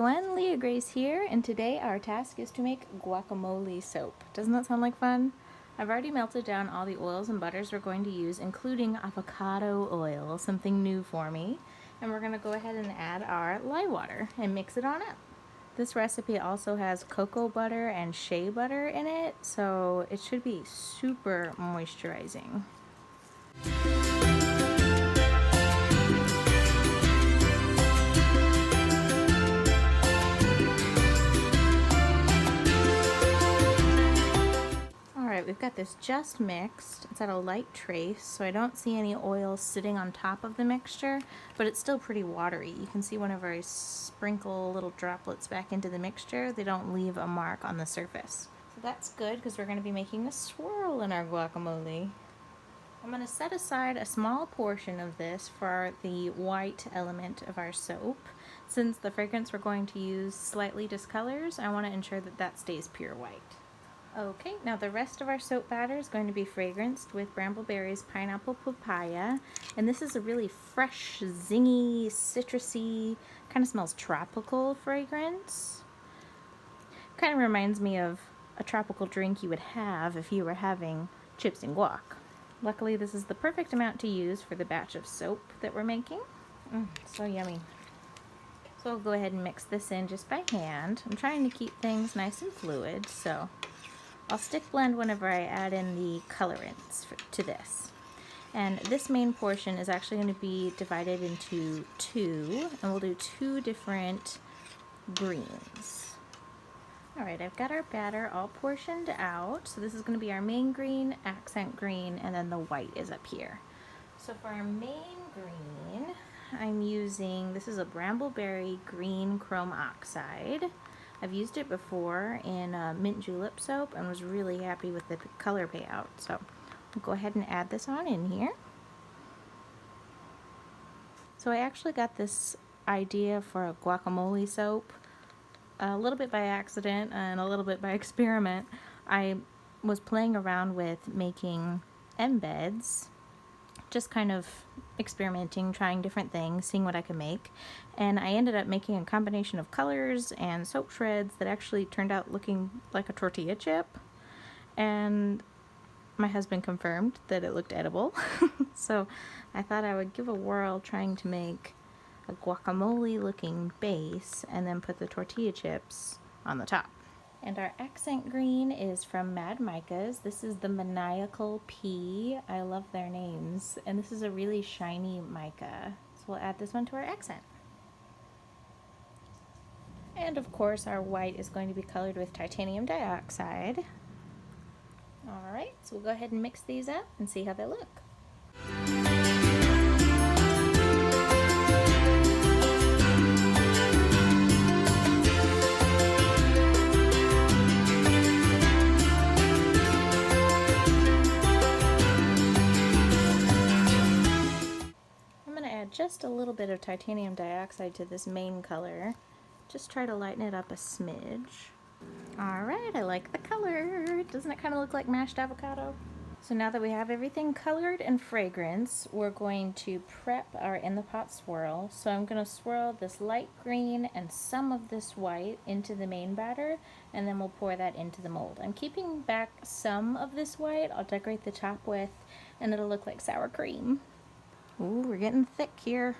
everyone, Leah Grace here, and today our task is to make guacamole soap. Doesn't that sound like fun? I've already melted down all the oils and butters we're going to use, including avocado oil, something new for me. And we're going to go ahead and add our lye water and mix it on up. This recipe also has cocoa butter and shea butter in it, so it should be super moisturizing. We've got this just mixed. It's at a light trace, so I don't see any oil sitting on top of the mixture, but it's still pretty watery. You can see whenever I sprinkle little droplets back into the mixture, they don't leave a mark on the surface. So that's good because we're going to be making a swirl in our guacamole. I'm going to set aside a small portion of this for the white element of our soap. Since the fragrance we're going to use slightly discolors, I want to ensure that that stays pure white. Okay, now the rest of our soap batter is going to be fragranced with brambleberries, pineapple, papaya, and this is a really fresh, zingy, citrusy, kind of smells tropical fragrance. Kind of reminds me of a tropical drink you would have if you were having chips and guac. Luckily, this is the perfect amount to use for the batch of soap that we're making. So yummy. So I'll go ahead and mix this in just by hand. I'm trying to keep things nice and fluid, so I'll stick blend whenever I add in the colorants to this. And this main portion is actually going to be divided into two, and we'll do two different greens. Alright, I've got our batter all portioned out. So this is going to be our main green, accent green, and then the white is up here. So for our main green, I'm using, this is a brambleberry green chrome oxide. I've used it before in mint julep soap and was really happy with the color payout. So I'll go ahead and add this on in here. So I actually got this idea for a guacamole soap a little bit by accident and a little bit by experiment. I was playing around with making embeds, just kind of experimenting, trying different things, seeing what I could make, and I ended up making a combination of colors and soap shreds that actually turned out looking like a tortilla chip, and my husband confirmed that it looked edible. So I thought I would give a whirl trying to make a guacamole looking base and then put the tortilla chips on the top. And our accent green is from Mad Mica's. This is the Maniacal Pea. I love their names. And this is a really shiny mica. So we'll add this one to our accent. And of course our white is going to be colored with titanium dioxide. Alright, so we'll go ahead and mix these up and see how they look. Just a little bit of titanium dioxide to this main color. Just try to lighten it up a smidge. Alright, I like the color. Doesn't it kind of look like mashed avocado? So now that we have everything colored and fragranced, we're going to prep our in the pot swirl. So I'm going to swirl this light green and some of this white into the main batter, and then we'll pour that into the mold. I'm keeping back some of this white. I'll decorate the top with, and it'll look like sour cream. Ooh, we're getting thick here.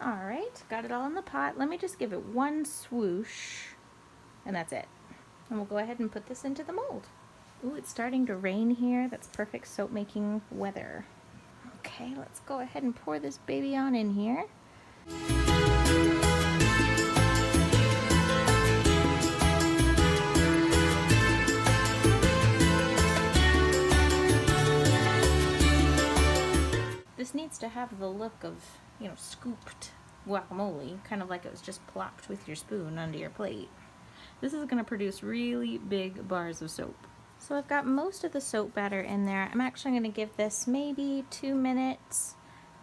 Alright, got it all in the pot. Let me just give it one swoosh, and that's it. And we'll go ahead and put this into the mold. Ooh, it's starting to rain here. That's perfect soap making weather. Okay, let's go ahead and pour this baby on in here. This needs to have the look of, scooped guacamole, kind of like it was just plopped with your spoon onto your plate. This is going to produce really big bars of soap. So I've got most of the soap batter in there. I'm actually going to give this maybe 2 minutes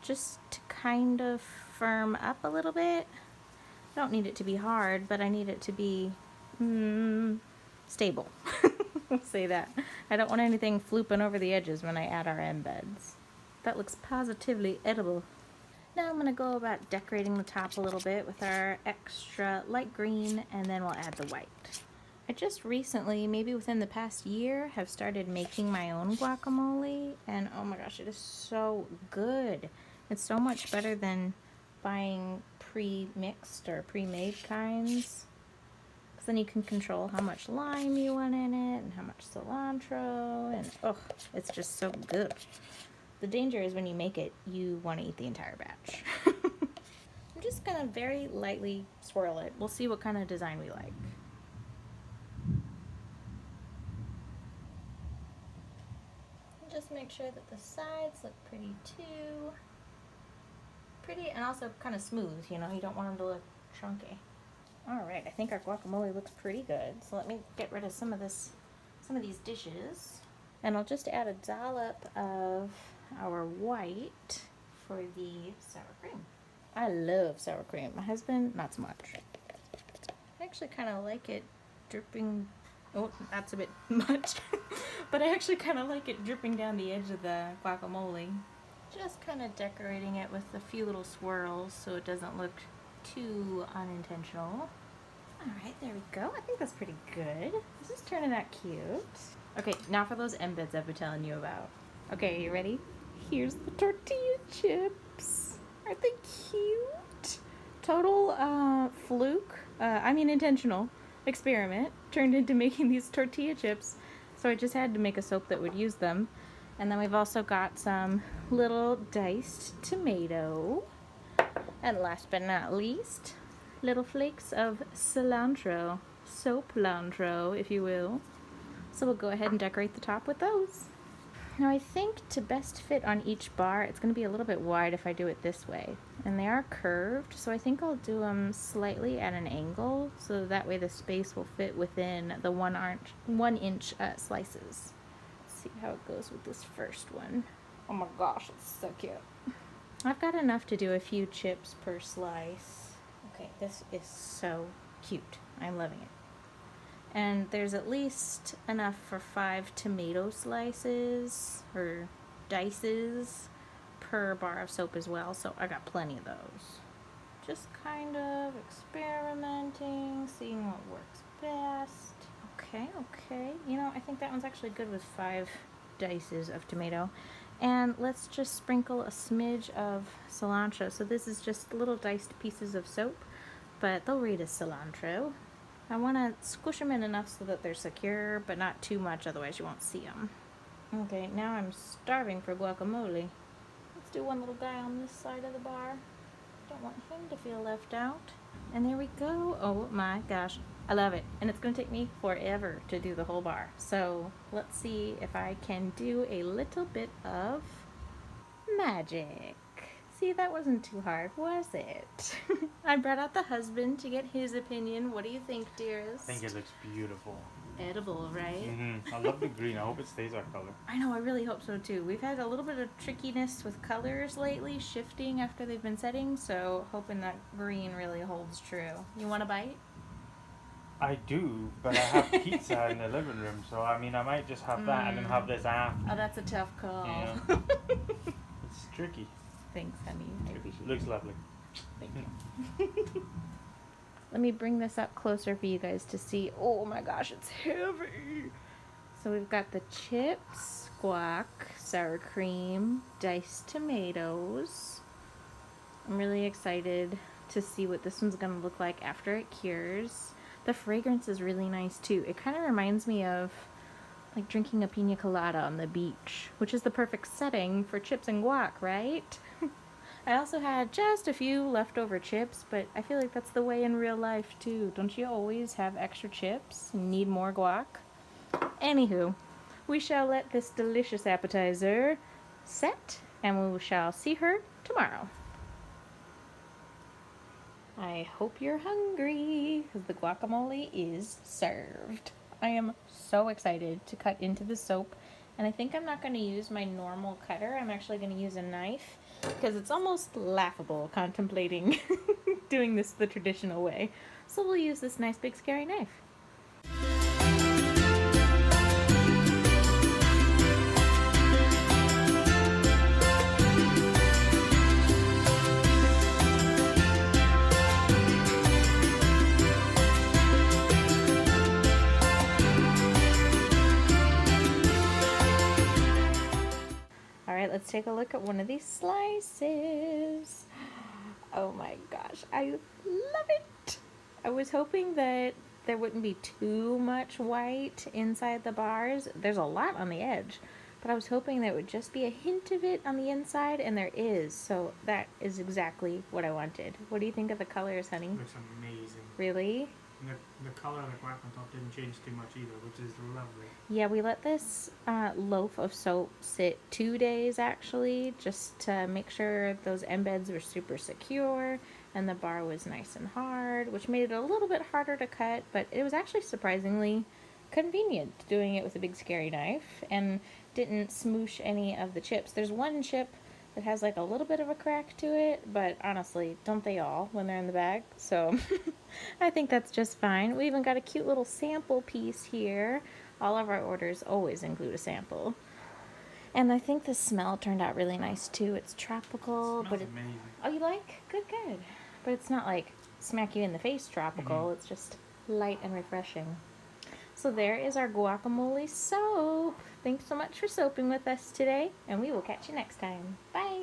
just to kind of firm up a little bit. I don't need it to be hard, but I need it to be stable. We'll say that. I don't want anything flooping over the edges when I add our embeds. That looks positively edible. Now I'm going to go about decorating the top a little bit with our extra light green, and then we'll add the white. I just recently, maybe within the past year, have started making my own guacamole, and oh my gosh, it is so good. It's so much better than buying pre-mixed or pre-made kinds. Because then you can control how much lime you want in it and how much cilantro, and oh, it's just so good. The danger is when you make it, you want to eat the entire batch. I'm just going to very lightly swirl it. We'll see what kind of design we like. Just make sure that the sides look pretty too. Pretty and also kind of smooth, you know, you don't want them to look chunky. Alright, I think our guacamole looks pretty good. So let me get rid of some of these dishes. And I'll just add a dollop of our white for the sour cream. I love sour cream. My husband, not so much. I actually kind of like it dripping. Oh, that's a bit much. But I actually kind of like it dripping down the edge of the guacamole. Just kind of decorating it with a few little swirls so it doesn't look too unintentional. Alright, there we go. I think that's pretty good. This is turning out cute. Okay, now for those embeds I've been telling you about. Okay, you ready? Here's the tortilla chips. Aren't they cute? Total fluke, intentional experiment turned into making these tortilla chips. So I just had to make a soap that would use them. And then we've also got some little diced tomato. And last but not least, little flakes of cilantro. Soap-lantro, if you will. So we'll go ahead and decorate the top with those. Now I think to best fit on each bar, it's going to be a little bit wide if I do it this way. And they are curved, so I think I'll do them slightly at an angle, so that way the space will fit within the 1 inch slices. Let's see how it goes with this first one. Oh my gosh, it's so cute. I've got enough to do a few chips per slice. Okay, this is so cute. I'm loving it. And there's at least enough for 5 tomato slices or dices per bar of soap as well, so I got plenty of those. Just kind of experimenting, seeing what works best. Okay. You know, I think that one's actually good with 5 dices of tomato. And let's just sprinkle a smidge of cilantro. So this is just little diced pieces of soap, but they'll read as cilantro. I want to squish them in enough so that they're secure, but not too much, otherwise you won't see them. Okay, now I'm starving for guacamole. Let's do one little guy on this side of the bar. Don't want him to feel left out. And there we go. Oh my gosh, I love it. And it's going to take me forever to do the whole bar. So let's see if I can do a little bit of magic. See, that wasn't too hard, was it? I brought out the husband to get his opinion. What do you think, dearest? I think it looks beautiful. Edible, right? Mm-hmm. I love the green. I hope it stays our color. I know, I really hope so too. We've had a little bit of trickiness with colors lately, shifting after they've been setting, so hoping that green really holds true. You want a bite? I do, but I have pizza in the living room, so I might just have that and then have this after. Oh, that's a tough call. Yeah. It's tricky. Thanks, honey. I appreciate it. Looks lovely. Thank you. Let me bring this up closer for you guys to see. Oh my gosh, it's heavy. So we've got the chips, guac, sour cream, diced tomatoes. I'm really excited to see what this one's going to look like after it cures. The fragrance is really nice too. It kind of reminds me of like drinking a pina colada on the beach, which is the perfect setting for chips and guac, right? I also had just a few leftover chips, but I feel like that's the way in real life too. Don't you always have extra chips and need more guac? Anywho, we shall let this delicious appetizer set, and we shall see her tomorrow. I hope you're hungry, because the guacamole is served. I am so excited to cut into the soap, and I think I'm not going to use my normal cutter. I'm actually going to use a knife, because it's almost laughable contemplating doing this the traditional way. So we'll use this nice big scary knife. let's take a look at one of these slices. Oh my gosh, I love it. I was hoping that there wouldn't be too much white inside the bars. There's a lot on the edge, but I was hoping there would just be a hint of it on the inside, and there is. So that is exactly what I wanted. What do you think of the colors, honey? Looks amazing. Really? The color of the guac on top didn't change too much either, which is lovely. Yeah, we let this loaf of soap sit 2 days actually, just to make sure those embeds were super secure and the bar was nice and hard, which made it a little bit harder to cut, but it was actually surprisingly convenient doing it with a big scary knife and didn't smoosh any of the chips. There's one chip that has like a little bit of a crack to it, but honestly, don't they all when they're in the bag? So I think that's just fine. We even got a cute little sample piece here. All of our orders always include a sample. And I think the smell turned out really nice too. It's tropical, It but smells amazing. oh, you like? Good, good. But it's not like smack you in the face tropical. It's just light and refreshing. So there is our guacamole soap. Thanks so much for soaping with us today, and we will catch you next time. Bye.